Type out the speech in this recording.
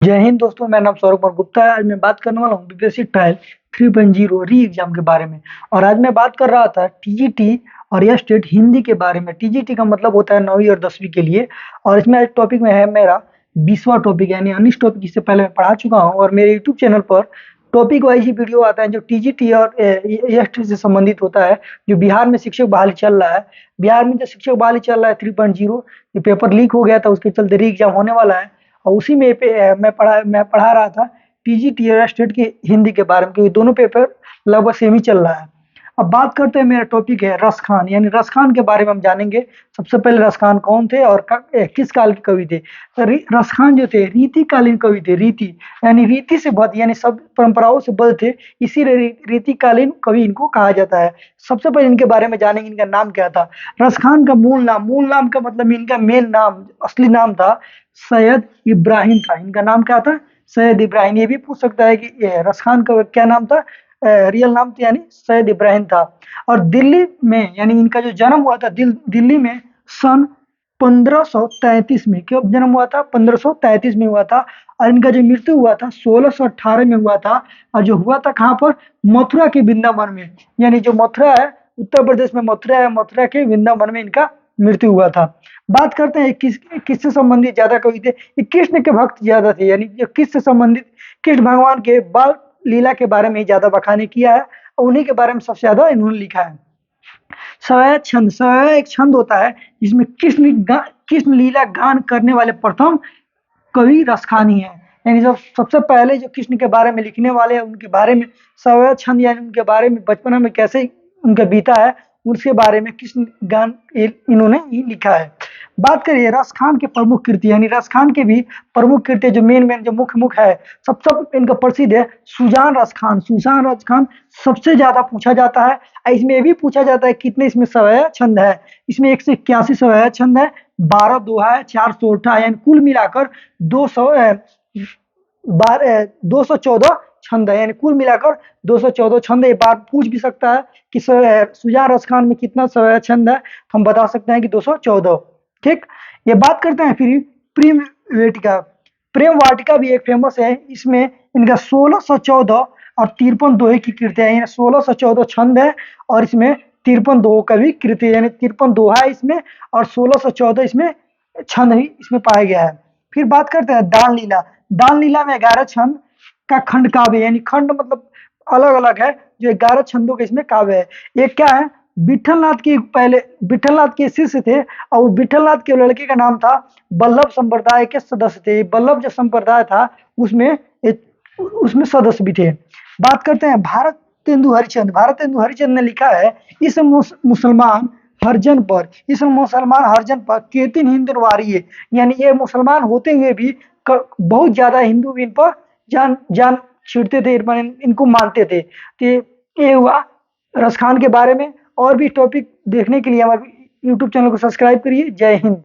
जय हिंद दोस्तों, मेरा नाम सौरभ कुमार गुप्ता है। आज मैं बात करने वाला हूँ बीपीएससी ट्रायल 3.0 री एग्जाम के बारे में। और आज मैं बात कर रहा था टीजीटी और यह स्टेट हिंदी के बारे में। टीजीटी का मतलब होता है 9वीं और 10वीं के लिए। और इसमें आज टॉपिक में है मेरा 20वां टॉपिक, यानी 19 टॉपिक इससे पहले मैं पढ़ा चुका हूँ। और मेरे यूट्यूब चैनल पर टॉपिक वाइज ही वीडियो आता है जो टीजीटी और यह स्टेट से संबंधित होता है। जो बिहार में शिक्षक बहाली चल रहा है, बिहार में जो शिक्षक बहाली चल रहा है 3.0, जो पेपर लीक हो गया था उसके चलते री एग्जाम होने वाला है। और उसी में मैं पढ़ा रहा था टीजीटी और स्टेट की हिंदी के बारे में, क्योंकि दोनों पेपर लगभग सेम ही चल रहा है। अब बात करते हैं, मेरा टॉपिक है रस खान, यानी रस खान के बारे में हम जानेंगे। सबसे पहले रस खान कौन थे और किस काल के कवि थे। तो रस खान जो थे रीतिकालीन कवि थे। रीति यानी रीति से बद्ध, यानी सब परंपराओं से बद्ध थे, इसीलिए रीतिकालीन कवि इनको कहा जाता है। सबसे पहले इनके बारे में जानेंगे, इनका नाम क्या था। रस खान का मूल नाम का मतलब इनका मेन नाम, असली नाम था सैयद इब्राहिम था। इनका नाम क्या था? सैयद इब्राहिम। ये भी पूछ सकता है कि रस खान का क्या नाम था, रियल नाम था, यानी सैयद इब्राहिम था। और दिल्ली में, यानी इनका जो जन्म हुआ था दिल्ली में सन 1533 में। कब जन्म हुआ था? 1533 में हुआ था। और इनका जो मृत्यु हुआ था 1618 में हुआ था। और जो हुआ था कहाँ पर? मथुरा के वृंदावन में। यानी जो मथुरा है, उत्तर प्रदेश में मथुरा है, मथुरा के वृंदावन में इनका मृत्यु हुआ था। बात करते हैं किससे संबंधित ज्यादा कवि थे। ये कृष्ण के भक्त ज्यादा थे, यानी जो किससे संबंधित, कृष्ण भगवान के बाल लीला के बारे में ही ज्यादा बखानी किया है, और उन्हीं के बारे में सबसे ज्यादा इन्होंने लिखा है। सवय छंद, सवय एक छंद होता है जिसमें कृष्ण लीला गान करने वाले प्रथम कवि रसखानी है। यानी जब सबसे पहले जो कृष्ण के बारे में लिखने वाले हैं उनके बारे में सवय छंद, यानी उनके बारे में बचपन में कैसे उनका बीता है उसके बारे में कृष्ण गान इन्होंने ही लिखा है। बात करिए रस खान के प्रमुख कृति, यानी रस खान के भी प्रमुख कृति जो मेन जो मुख्य है, सबसे इनका प्रसिद्ध है सुजान रस खान। सुजान रस खान सबसे ज्यादा पूछा जाता है। इसमें ये भी पूछा जाता है कितने इसमें सवय छंद है। इसमें 181 सवय छंद है, 12 दोहा है, 4 सोरठा, यानी कुल मिलाकर 214 छंद है। यानी कुल मिलाकर 214 छंद है। एक बार पूछ भी सकता है कि सुजान रस खान में कितना सवय छंद है, तो हम बता सकते हैं कि 214। ठीक, ये बात करते हैं फिर प्रेम वाटिका। प्रेम वाटिका भी एक फेमस है। इसमें इनका 1614 और 53 दोहे की कृति है। 1614 छंद है और इसमें 53 दोहों का भी कृति है, यानी 53 दोहा है इसमें, और 1614 इसमें छंद ही इसमें पाया गया है। फिर बात करते हैं दान लीला। दान लीला में 11 छंद का खंड काव्य, यानी खंड मतलब अलग अलग है, जो 11 छंदों के इसमें काव्य है। एक क्या है, विठलनाथ के शिष्य थे, और विठलनाथ के लड़के का नाम था बल्लभ संप्रदाय के सदस्य थे। बल्लभ जो संप्रदाय था उसमें सदस्य भी थे। बात करते हैं भारतेंदु हरिचंद। भारतेंदु हरिचंद ने लिखा है इस मुसलमान हरजन पर केतिन हिंदू वारी, यानी ये मुसलमान होते हुए भी बहुत ज्यादा हिंदू इन पर जान छीटते थे, इनको मानते थे। तो ये हुआ रस खान के बारे में। और भी टॉपिक देखने के लिए हमारे यूट्यूब चैनल को सब्सक्राइब करिए। जय हिंद।